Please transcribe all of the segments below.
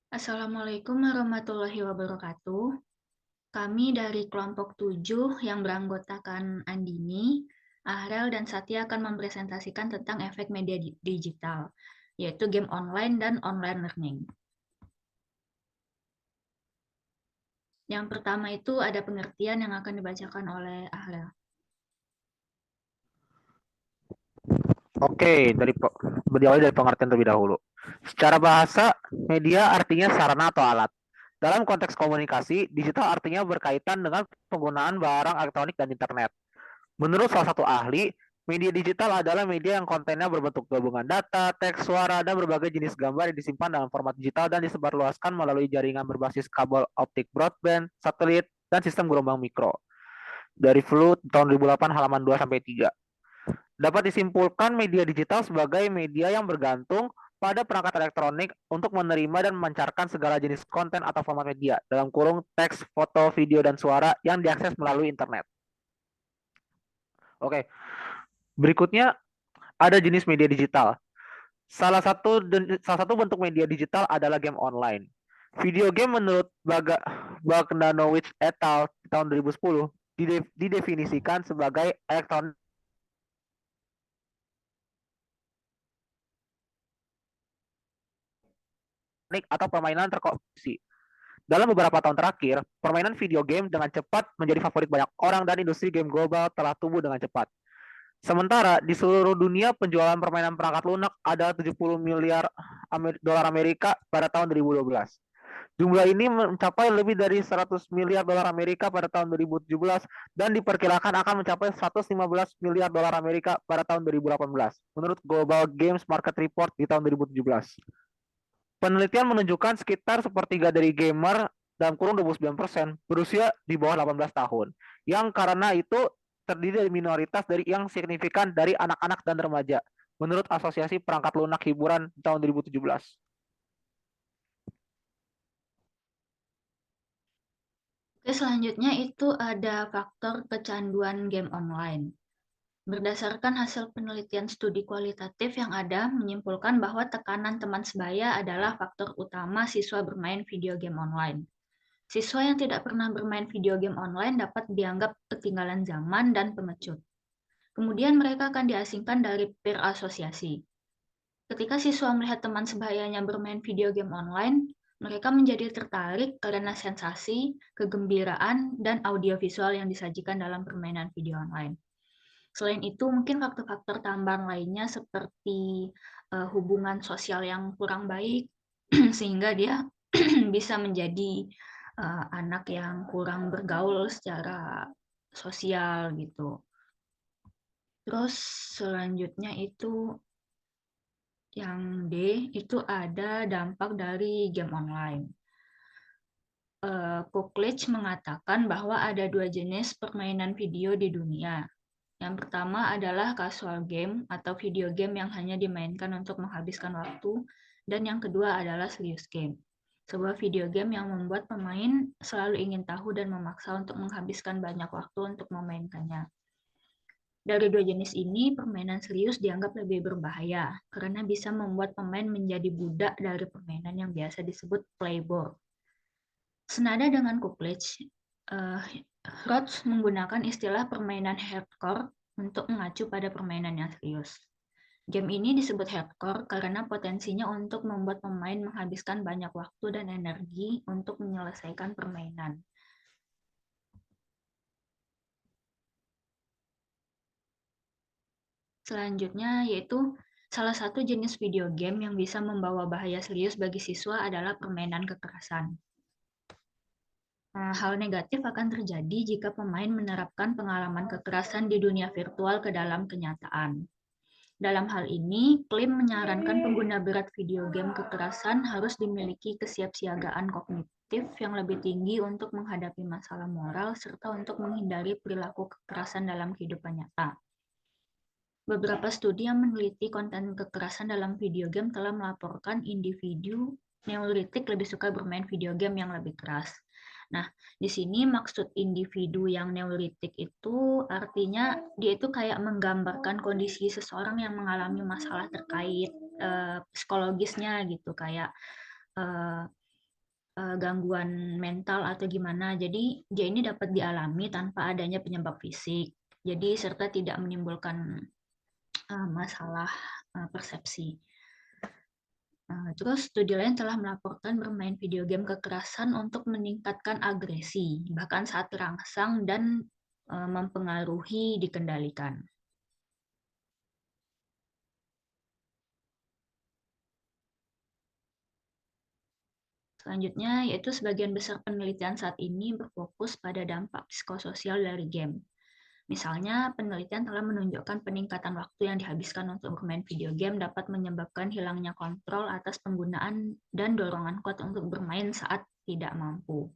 Assalamualaikum warahmatullahi wabarakatuh. Kami dari kelompok 7 yang beranggotakan Andini, Ahrel, dan Satya akan mempresentasikan tentang efek media digital, yaitu game online dan online learning. Yang pertama itu ada pengertian yang akan dibacakan oleh Ahrel. Oke, diawali dari pengertian terlebih dahulu. Secara bahasa, media artinya sarana atau alat. Dalam konteks komunikasi, digital artinya berkaitan dengan penggunaan barang elektronik dan internet. Menurut salah satu ahli, media digital adalah media yang kontennya berbentuk gabungan data, teks, suara, dan berbagai jenis gambar yang disimpan dalam format digital dan disebarluaskan melalui jaringan berbasis kabel optik broadband, satelit, dan sistem gelombang mikro. Dari Flu tahun 2008 halaman 2-3. Dapat disimpulkan media digital sebagai media yang bergantung pada perangkat elektronik untuk menerima dan memancarkan segala jenis konten atau format media, dalam kurung teks, foto, video, dan suara yang diakses melalui internet. Oke, berikutnya ada jenis media digital. Salah satu bentuk media digital adalah game online. Video game menurut Bogdanovich et al. Tahun 2010 didefinisikan sebagai elektronik atau permainan terkoneksi. Dalam beberapa tahun terakhir, permainan video game dengan cepat menjadi favorit banyak orang dan industri game global telah tumbuh dengan cepat. Sementara di seluruh dunia penjualan permainan perangkat lunak ada 70 miliar dolar Amerika pada tahun 2012. Jumlah ini mencapai lebih dari 100 miliar dolar Amerika pada tahun 2017 dan diperkirakan akan mencapai 115 miliar dolar Amerika pada tahun 2018 menurut Global Games Market Report di tahun 2017. Penelitian menunjukkan sekitar sepertiga dari gamer dalam kurun 29% berusia di bawah 18 tahun. Yang karena itu terdiri dari minoritas yang signifikan dari anak-anak dan remaja, menurut Asosiasi Perangkat Lunak Hiburan tahun 2017. Oke, selanjutnya itu ada faktor kecanduan game online. Berdasarkan hasil penelitian studi kualitatif yang ada, menyimpulkan bahwa tekanan teman sebaya adalah faktor utama siswa bermain video game online. Siswa yang tidak pernah bermain video game online dapat dianggap ketinggalan zaman dan pengecut. Kemudian mereka akan diasingkan dari peer asosiasi. Ketika siswa melihat teman sebayanya bermain video game online, mereka menjadi tertarik karena sensasi, kegembiraan, dan audiovisual yang disajikan dalam permainan video online. Selain itu, mungkin faktor-faktor tambahan lainnya seperti hubungan sosial yang kurang baik, sehingga dia bisa menjadi anak yang kurang bergaul secara sosial gitu. Terus selanjutnya itu yang D, itu ada dampak dari game online. Cookledge mengatakan bahwa ada dua jenis permainan video di dunia. Yang pertama adalah casual game atau video game yang hanya dimainkan untuk menghabiskan waktu, dan yang kedua adalah serious game. Sebuah video game yang membuat pemain selalu ingin tahu dan memaksa untuk menghabiskan banyak waktu untuk memainkannya. Dari dua jenis ini, permainan serius dianggap lebih berbahaya karena bisa membuat pemain menjadi budak dari permainan yang biasa disebut playboard. Senada dengan Cookledge, Roach menggunakan istilah permainan hardcore untuk mengacu pada permainan yang serius. Game ini disebut hardcore karena potensinya untuk membuat pemain menghabiskan banyak waktu dan energi untuk menyelesaikan permainan. Selanjutnya yaitu salah satu jenis video game yang bisa membawa bahaya serius bagi siswa adalah permainan kekerasan. Hal negatif akan terjadi jika pemain menerapkan pengalaman kekerasan di dunia virtual ke dalam kenyataan. Dalam hal ini, klaim menyarankan pengguna berat video game kekerasan harus dimiliki kesiapsiagaan kognitif yang lebih tinggi untuk menghadapi masalah moral serta untuk menghindari perilaku kekerasan dalam kehidupan nyata. Beberapa studi yang meneliti konten kekerasan dalam video game telah melaporkan individu neolitik lebih suka bermain video game yang lebih keras. Nah, di sini maksud individu yang neolitik itu artinya dia itu kayak menggambarkan kondisi seseorang yang mengalami masalah terkait psikologisnya gitu, kayak gangguan mental atau gimana. Jadi dia ini dapat dialami tanpa adanya penyebab fisik. Jadi serta tidak menimbulkan masalah persepsi. Terus studi lain telah melaporkan bermain video game kekerasan untuk meningkatkan agresi, bahkan saat terangsang dan mempengaruhi dikendalikan. Selanjutnya, yaitu sebagian besar penelitian saat ini berfokus pada dampak psikososial dari game. Misalnya, penelitian telah menunjukkan peningkatan waktu yang dihabiskan untuk bermain video game dapat menyebabkan hilangnya kontrol atas penggunaan dan dorongan kuat untuk bermain saat tidak mampu.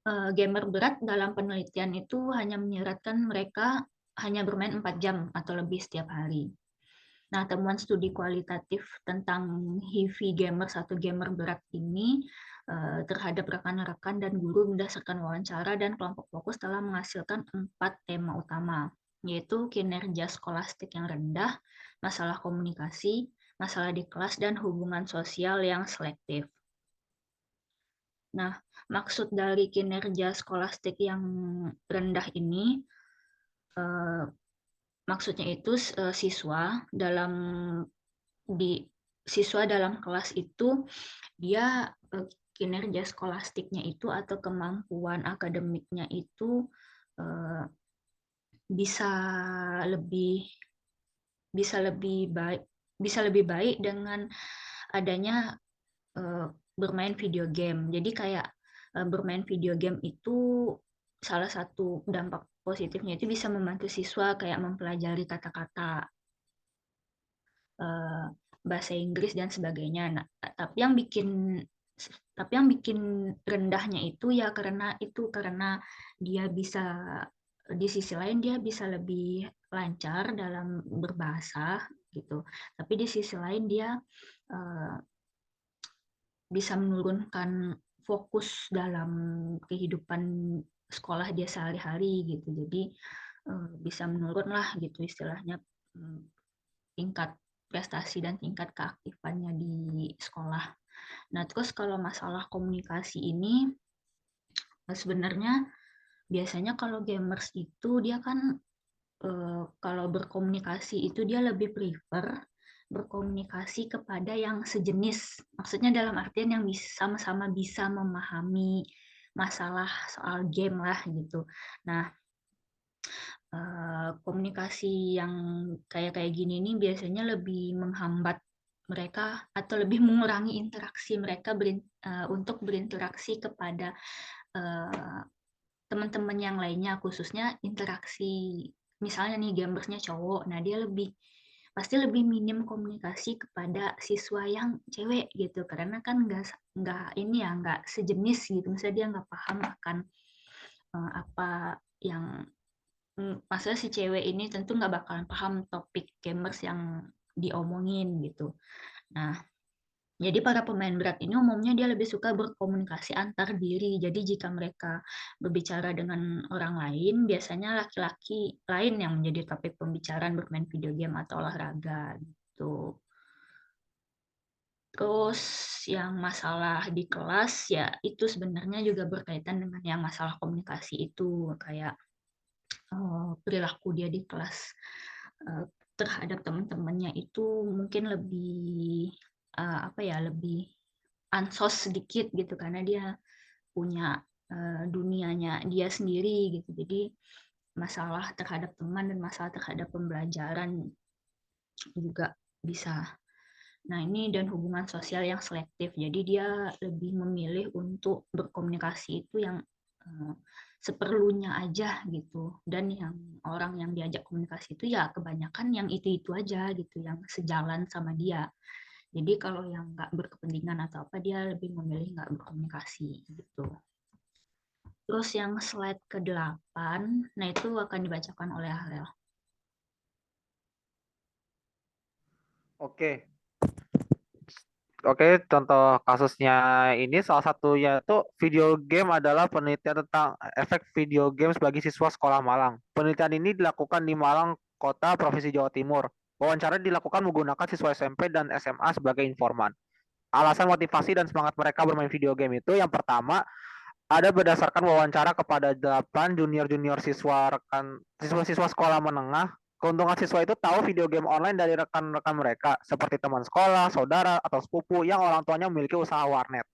Gamer berat dalam penelitian itu hanya menyeratkan mereka hanya bermain 4 jam atau lebih setiap hari. Nah, temuan studi kualitatif tentang heavy gamers atau gamer berat ini terhadap rekan-rekan dan guru berdasarkan wawancara dan kelompok fokus telah menghasilkan 4 tema utama, yaitu kinerja skolastik yang rendah, masalah komunikasi, masalah di kelas, dan hubungan sosial yang selektif. Nah, maksud dari kinerja skolastik yang rendah ini, maksudnya itu siswa dalam kelas itu dia kinerja skolastiknya itu atau kemampuan akademiknya itu bisa lebih baik dengan adanya bermain video game. Jadi kayak bermain video game itu salah satu dampak positifnya itu bisa membantu siswa kayak mempelajari kata-kata bahasa Inggris dan sebagainya. Nah, tapi yang bikin rendahnya itu ya karena dia bisa di sisi lain dia bisa lebih lancar dalam berbahasa gitu. Tapi di sisi lain dia bisa menurunkan fokus dalam kehidupan sekolah dia sehari-hari gitu. Jadi bisa menurun lah gitu istilahnya tingkat prestasi dan tingkat keaktifannya di sekolah. Nah, terus kalau masalah komunikasi ini sebenarnya biasanya kalau gamers itu dia kan kalau berkomunikasi itu dia lebih prefer berkomunikasi kepada yang sejenis. Maksudnya dalam artian yang sama-sama bisa memahami masalah soal game lah gitu. Nah, komunikasi yang kayak gini nih biasanya lebih menghambat mereka atau lebih mengurangi interaksi mereka untuk berinteraksi kepada teman-teman yang lainnya, khususnya interaksi misalnya nih gamersnya cowok, nah dia pasti lebih minim komunikasi kepada siswa yang cewek gitu karena kan nggak sejenis gitu, misalnya dia nggak paham akan apa yang maksudnya si cewek ini tentu nggak bakalan paham topik gamers yang diomongin gitu. Nah, jadi para pemain berat ini umumnya dia lebih suka berkomunikasi antar diri. Jadi jika mereka berbicara dengan orang lain, biasanya laki-laki lain yang menjadi topik pembicaraan bermain video game atau olahraga gitu. Terus yang masalah di kelas ya itu sebenarnya juga berkaitan dengan yang masalah komunikasi itu kayak perilaku dia di kelas terhadap teman-temannya itu mungkin lebih lebih ansos sedikit gitu karena dia punya dunianya dia sendiri gitu. Jadi masalah terhadap teman dan masalah terhadap pembelajaran juga bisa. Nah, ini dan hubungan sosial yang selektif. Jadi dia lebih memilih untuk berkomunikasi itu yang seperlunya aja gitu. Dan yang orang yang diajak komunikasi itu ya kebanyakan yang itu-itu aja gitu, yang sejalan sama dia. Jadi kalau yang nggak berkepentingan atau apa, dia lebih memilih nggak berkomunikasi gitu. Terus yang slide ke-8, nah itu akan dibacakan oleh Ahrel. Oke. Oke, contoh kasusnya ini salah satunya itu video game adalah penelitian tentang efek video games bagi siswa sekolah Malang. Penelitian ini dilakukan di Malang, Kota, Provinsi Jawa Timur. Wawancara dilakukan menggunakan siswa SMP dan SMA sebagai informan. alasan motivasi dan semangat mereka bermain video game itu yang pertama ada berdasarkan wawancara kepada 8 junior-junior siswa-siswa sekolah menengah. Keuntungan siswa itu tahu video game online dari rekan-rekan mereka, seperti teman sekolah, saudara, atau sepupu yang orang tuanya memiliki usaha warnet.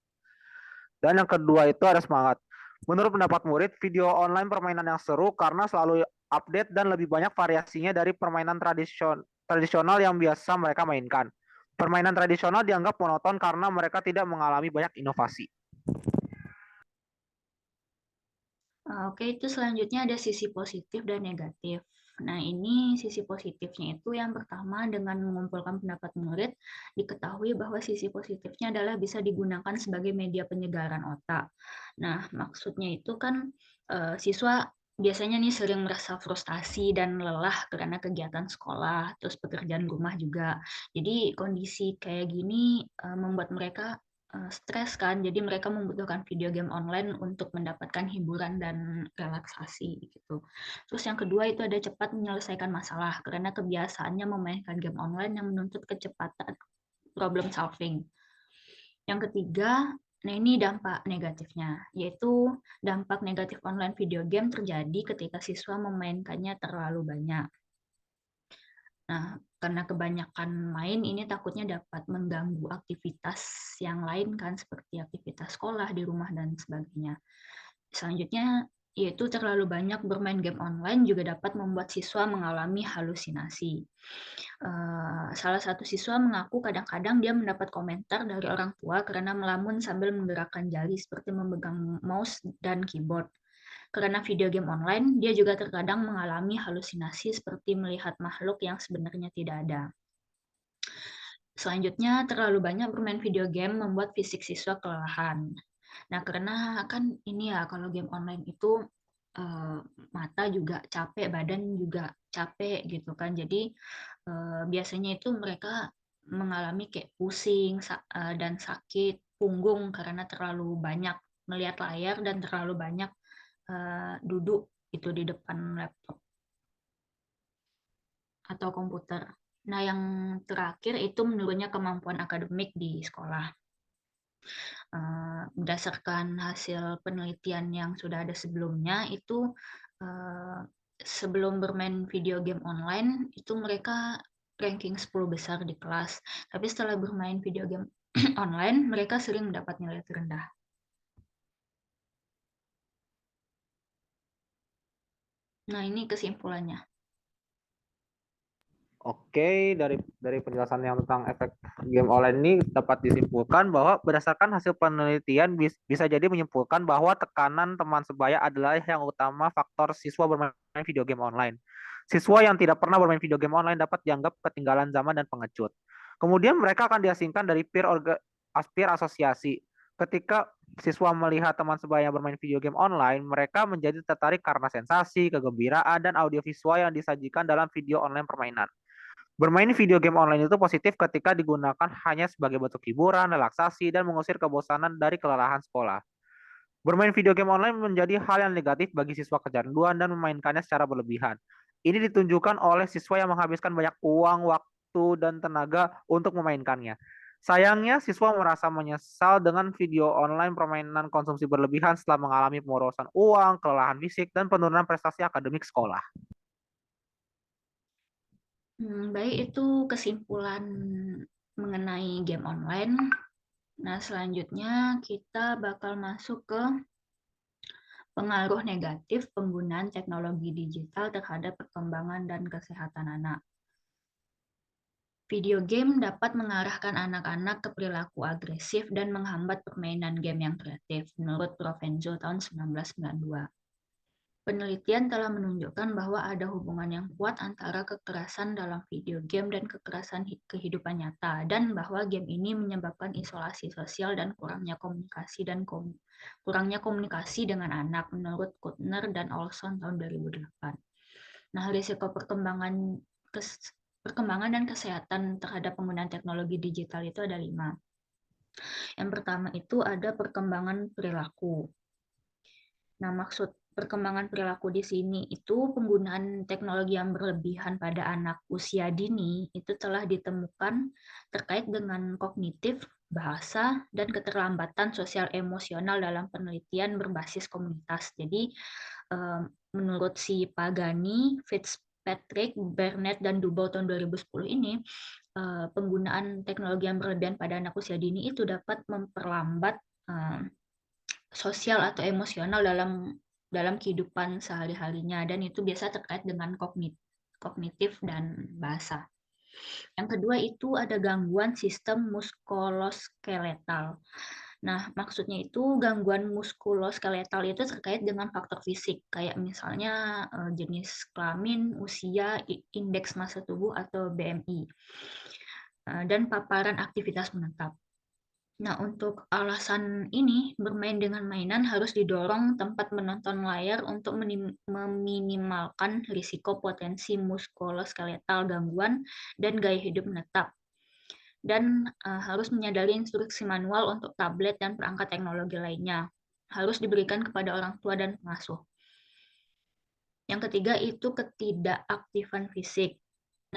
Dan yang kedua itu ada semangat. Menurut pendapat murid, video online permainan yang seru karena selalu update dan lebih banyak variasinya dari permainan tradisional yang biasa mereka mainkan. Permainan tradisional dianggap monoton karena mereka tidak mengalami banyak inovasi. Oke, itu selanjutnya ada sisi positif dan negatif. Nah, ini sisi positifnya itu yang pertama dengan mengumpulkan pendapat murid, diketahui bahwa sisi positifnya adalah bisa digunakan sebagai media penyegaran otak. Nah, maksudnya itu kan siswa biasanya nih sering merasa frustasi dan lelah karena kegiatan sekolah, terus pekerjaan rumah juga. Jadi kondisi kayak gini membuat mereka stres kan, jadi mereka membutuhkan video game online untuk mendapatkan hiburan dan relaksasi gitu. Terus yang kedua itu ada cepat menyelesaikan masalah karena kebiasaannya memainkan game online yang menuntut kecepatan problem solving. Yang ketiga, nah ini dampak negatifnya, yaitu dampak negatif online video game terjadi ketika siswa memainkannya terlalu banyak. Nah, karena kebanyakan main ini takutnya dapat mengganggu aktivitas yang lain kan, seperti aktivitas sekolah di rumah dan sebagainya. Selanjutnya, yaitu terlalu banyak bermain game online juga dapat membuat siswa mengalami halusinasi. Salah satu siswa mengaku kadang-kadang dia mendapat komentar dari orang tua karena melamun sambil menggerakkan jari seperti memegang mouse dan keyboard. Karena video game online, dia juga terkadang mengalami halusinasi seperti melihat makhluk yang sebenarnya tidak ada. Selanjutnya, terlalu banyak bermain video game membuat fisik siswa kelelahan. Nah, karena kan ini ya, kalau game online itu mata juga capek, badan juga capek gitu kan. Jadi biasanya itu mereka mengalami kayak pusing dan sakit punggung karena terlalu banyak melihat layar dan terlalu banyak duduk itu di depan laptop atau komputer. Nah, yang terakhir itu menurunnya kemampuan akademik di sekolah. Berdasarkan hasil penelitian yang sudah ada sebelumnya, itu sebelum bermain video game online, itu mereka ranking 10 besar di kelas. Tapi setelah bermain video game online, mereka sering mendapat nilai terendah. Nah, ini kesimpulannya. Oke, dari penjelasan yang tentang efek game online ini dapat disimpulkan bahwa berdasarkan hasil penelitian bisa jadi menyimpulkan bahwa tekanan teman sebaya adalah yang utama faktor siswa bermain video game online. Siswa yang tidak pernah bermain video game online dapat dianggap ketinggalan zaman dan pengecut. Kemudian mereka akan diasingkan dari peer asosiasi. Ketika siswa melihat teman sebaya bermain video game online, mereka menjadi tertarik karena sensasi, kegembiraan, dan audiovisual yang disajikan dalam video online permainan. Bermain video game online itu positif ketika digunakan hanya sebagai bentuk hiburan, relaksasi, dan mengusir kebosanan dari kelelahan sekolah. Bermain video game online menjadi hal yang negatif bagi siswa kecanduan dan memainkannya secara berlebihan. Ini ditunjukkan oleh siswa yang menghabiskan banyak uang, waktu, dan tenaga untuk memainkannya. Sayangnya, siswa merasa menyesal dengan video online permainan konsumsi berlebihan setelah mengalami pemborosan uang, kelelahan fisik, dan penurunan prestasi akademik sekolah. Baik, itu kesimpulan mengenai game online. Nah, selanjutnya kita bakal masuk ke pengaruh negatif penggunaan teknologi digital terhadap perkembangan dan kesehatan anak. Video game dapat mengarahkan anak-anak ke perilaku agresif dan menghambat permainan game yang kreatif, menurut Provenzo tahun 1992. Penelitian telah menunjukkan bahwa ada hubungan yang kuat antara kekerasan dalam video game dan kekerasan kehidupan nyata, dan bahwa game ini menyebabkan isolasi sosial dan kurangnya komunikasi dengan anak, menurut Kuttner dan Olson tahun 2008. Nah, risiko perkembangan dan kesehatan terhadap penggunaan teknologi digital itu ada 5. Yang pertama itu ada perkembangan perilaku. Nah, perkembangan perilaku di sini itu penggunaan teknologi yang berlebihan pada anak usia dini itu telah ditemukan terkait dengan kognitif, bahasa, dan keterlambatan sosial emosional dalam penelitian berbasis komunitas. Jadi menurut si Pagani, Fitzpatrick, Burnett, dan Dubois tahun 2010 ini, penggunaan teknologi yang berlebihan pada anak usia dini itu dapat memperlambat sosial atau emosional dalam kehidupan sehari-harinya, dan itu biasa terkait dengan kognitif dan bahasa. Yang kedua itu ada gangguan sistem muskuloskeletal. Nah, maksudnya itu gangguan muskuloskeletal itu terkait dengan faktor fisik, kayak misalnya jenis kelamin, usia, indeks massa tubuh atau BMI, dan paparan aktivitas menetap. Nah, untuk alasan ini, bermain dengan mainan harus didorong tempat menonton layar untuk meminimalkan risiko potensi muskuloskeletal gangguan dan gaya hidup menetap. Dan harus menyadari instruksi manual untuk tablet dan perangkat teknologi lainnya. Harus diberikan kepada orang tua dan pengasuh. Yang ketiga itu ketidakaktifan fisik.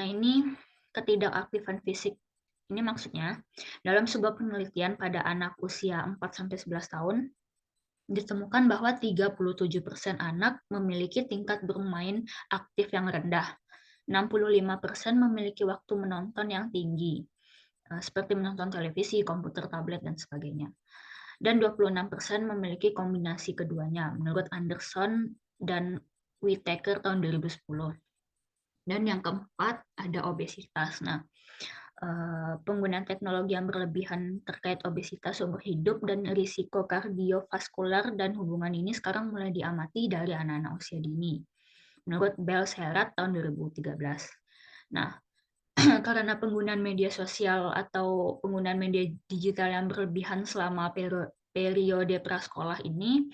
Nah, ini ketidakaktifan fisik ini maksudnya, dalam sebuah penelitian pada anak usia 4-11 tahun, ditemukan bahwa 37% anak memiliki tingkat bermain aktif yang rendah. 65% memiliki waktu menonton yang tinggi, seperti menonton televisi, komputer, tablet, dan sebagainya. Dan 26% memiliki kombinasi keduanya, menurut Anderson dan Whittaker tahun 2010. Dan yang keempat, ada obesitas. Nah, penggunaan teknologi yang berlebihan terkait obesitas seumur hidup dan risiko kardiovaskular dan hubungan ini sekarang mulai diamati dari anak-anak usia dini. Menurut Bell-Sherratt tahun 2013. Nah, karena penggunaan media sosial atau penggunaan media digital yang berlebihan selama periode prasekolah ini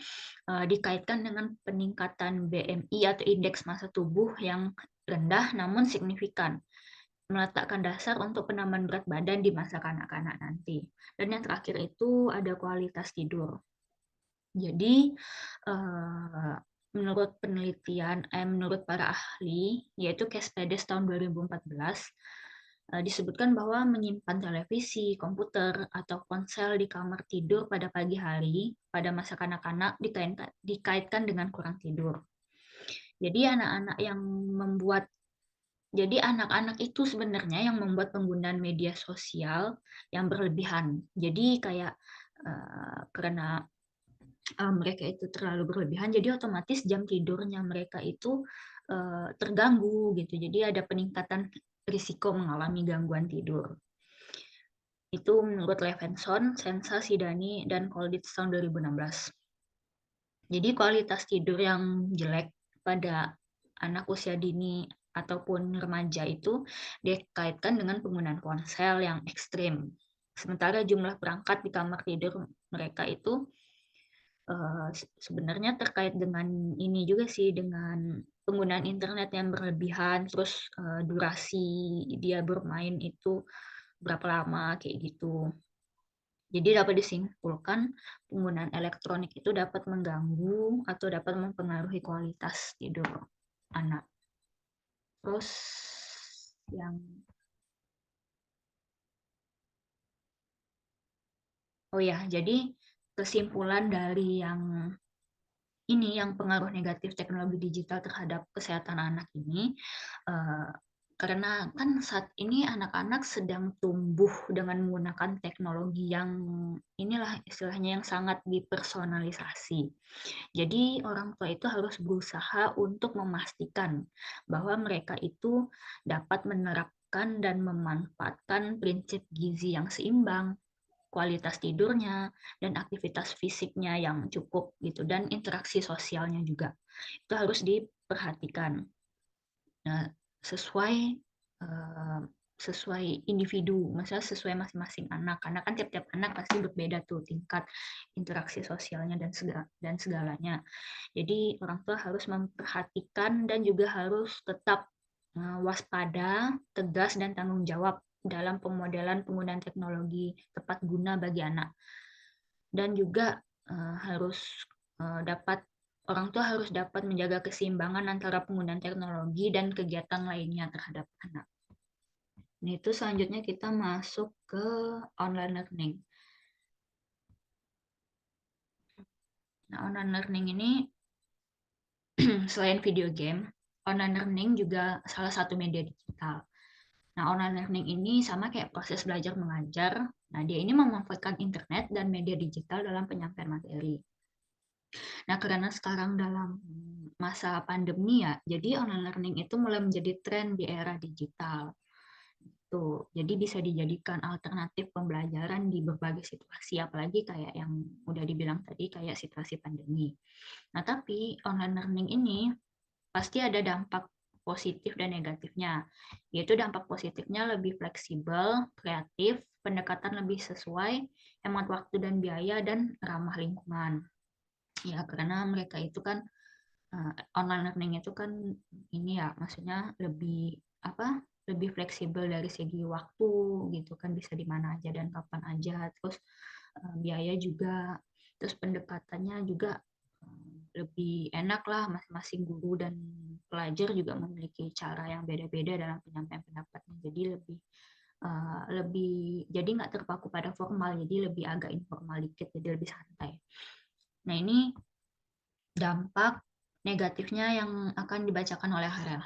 dikaitkan dengan peningkatan BMI atau indeks massa tubuh yang rendah namun signifikan, meletakkan dasar untuk penambahan berat badan di masa kanak-kanak nanti. Dan yang terakhir itu ada kualitas tidur. Jadi menurut penelitian, menurut para ahli, yaitu Caspedes tahun 2014, disebutkan bahwa menyimpan televisi, komputer, atau ponsel di kamar tidur pada pagi hari pada masa kanak-kanak dikaitkan dengan kurang tidur. Jadi anak-anak itu sebenarnya yang membuat penggunaan media sosial yang berlebihan. Jadi kayak karena mereka itu terlalu berlebihan, jadi otomatis jam tidurnya mereka itu terganggu gitu. Jadi ada peningkatan risiko mengalami gangguan tidur. Itu menurut Levenson, Sensa, Sidani, dan Kolditz tahun 2016. Jadi kualitas tidur yang jelek pada anak usia dini ataupun remaja itu dikaitkan dengan penggunaan ponsel yang ekstrim. Sementara jumlah perangkat di kamar tidur mereka itu sebenarnya terkait dengan ini juga sih, dengan penggunaan internet yang berlebihan, terus durasi dia bermain itu berapa lama kayak gitu. Jadi dapat disimpulkan penggunaan elektronik itu dapat mengganggu atau dapat mempengaruhi kualitas tidur anak. Terus yang jadi kesimpulan dari yang pengaruh negatif teknologi digital terhadap kesehatan anak ini, karena kan saat ini anak-anak sedang tumbuh dengan menggunakan teknologi yang inilah istilahnya yang sangat dipersonalisasi. Jadi orang tua itu harus berusaha untuk memastikan bahwa mereka itu dapat menerapkan dan memanfaatkan prinsip gizi yang seimbang, kualitas tidurnya, dan aktivitas fisiknya yang cukup gitu, dan interaksi sosialnya juga itu harus diperhatikan. Nah, sesuai individu, maksudnya sesuai masing-masing anak, karena kan tiap-tiap anak pasti berbeda tuh tingkat interaksi sosialnya dan segalanya. Jadi orang tua harus memperhatikan dan juga harus tetap waspada, tegas, dan tanggung jawab dalam pemodelan penggunaan teknologi tepat guna bagi anak. Dan juga harus dapat orang tua harus dapat menjaga keseimbangan antara penggunaan teknologi dan kegiatan lainnya terhadap anak. Nah, itu selanjutnya kita masuk ke online learning. Nah, online learning ini selain video game, online learning juga salah satu media digital. Nah, online learning ini sama kayak proses belajar mengajar. Nah, dia ini memanfaatkan internet dan media digital dalam penyampaian materi. Nah, karena sekarang dalam masa pandemi ya, jadi online learning itu mulai menjadi tren di era digital. Tuh, jadi bisa dijadikan alternatif pembelajaran di berbagai situasi, apalagi kayak yang udah dibilang tadi, kayak situasi pandemi. Nah, tapi online learning ini pasti ada dampak positif dan negatifnya. Yaitu dampak positifnya lebih fleksibel, kreatif, pendekatan lebih sesuai, hemat waktu dan biaya, dan ramah lingkungan. Ya, karena mereka itu kan online learning itu kan ini ya, maksudnya lebih apa? Lebih fleksibel dari segi waktu gitu kan, bisa di mana aja dan kapan aja. Terus biaya juga, terus pendekatannya juga lebih enak lah, masing-masing guru dan pelajar juga memiliki cara yang beda-beda dalam penyampaian pendapatnya. Jadi lebih jadi nggak terpaku pada formal, jadi lebih agak informal dikit, jadi lebih santai. Nah, ini dampak negatifnya yang akan dibacakan oleh Harel.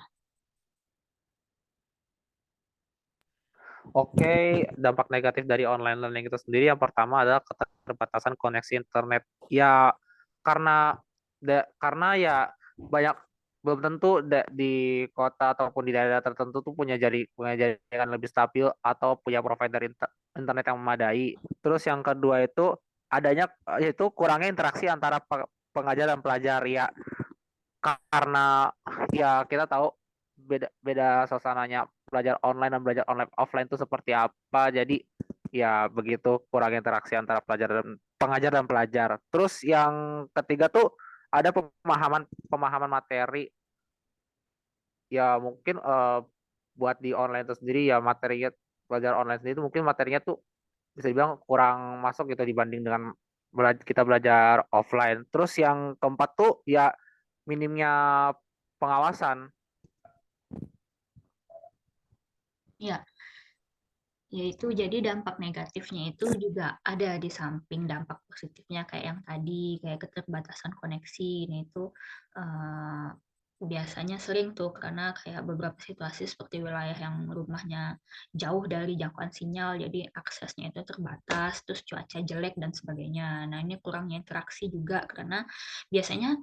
Oke, dampak negatif dari online learning itu sendiri yang pertama adalah keterbatasan koneksi internet. Ya, karena karena ya banyak, belum tentu di kota ataupun di daerah tertentu tuh punya jaringan lebih stabil atau punya provider internet yang memadai. Terus yang kedua itu adanya, yaitu kurangnya interaksi antara pengajar dan pelajar ya, karena ya kita tahu beda beda suasananya belajar online dan belajar online offline itu seperti apa. Jadi ya begitu, kurang interaksi antara pengajar dan pelajar. Terus yang ketiga tuh ada pemahaman pemahaman materi. Ya mungkin buat di online itu sendiri ya, materinya belajar online sendiri itu mungkin materinya tuh bisa dibilang kurang masuk gitu dibanding dengan kita belajar offline. Terus yang keempat tuh ya minimnya pengawasan. Ya, yaitu jadi dampak negatifnya itu juga ada di samping dampak positifnya kayak yang tadi, kayak keterbatasan koneksi. Nah, itu eh, biasanya sering tuh karena kayak beberapa situasi seperti wilayah yang rumahnya jauh dari jangkauan sinyal, jadi aksesnya itu terbatas, terus cuaca jelek dan sebagainya. Nah, ini kurangnya interaksi juga karena biasanya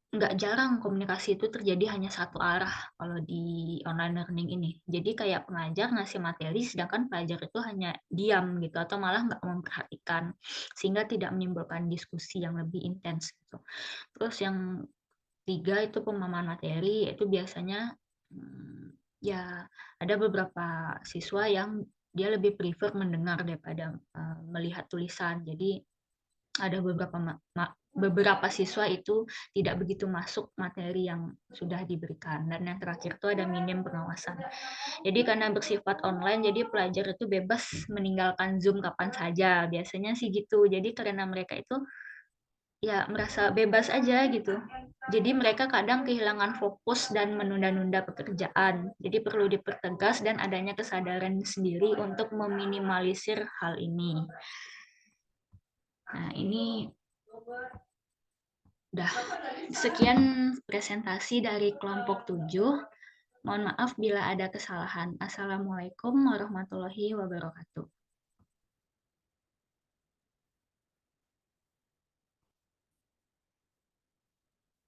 nggak jarang komunikasi itu terjadi hanya satu arah kalau di online learning ini. Jadi kayak pengajar ngasih materi, sedangkan pelajar itu hanya diam gitu, atau malah nggak memperhatikan, sehingga tidak menimbulkan diskusi yang lebih intens gitu. Terus yang tiga itu pemahaman materi, itu biasanya ya ada beberapa siswa yang dia lebih prefer mendengar daripada melihat tulisan. Jadi ada beberapa siswa itu tidak begitu masuk materi yang sudah diberikan. Dan yang terakhir itu ada minim pengawasan. Jadi karena bersifat online, jadi pelajar itu bebas meninggalkan Zoom kapan saja. Biasanya sih gitu. Jadi karena mereka itu ya merasa bebas aja gitu. Jadi mereka kadang kehilangan fokus dan menunda-nunda pekerjaan. Jadi perlu dipertegas dan adanya kesadaran sendiri untuk meminimalisir hal ini. Nah, ini udah sekian presentasi dari kelompok 7. Mohon maaf bila ada kesalahan. Assalamualaikum warahmatullahi wabarakatuh.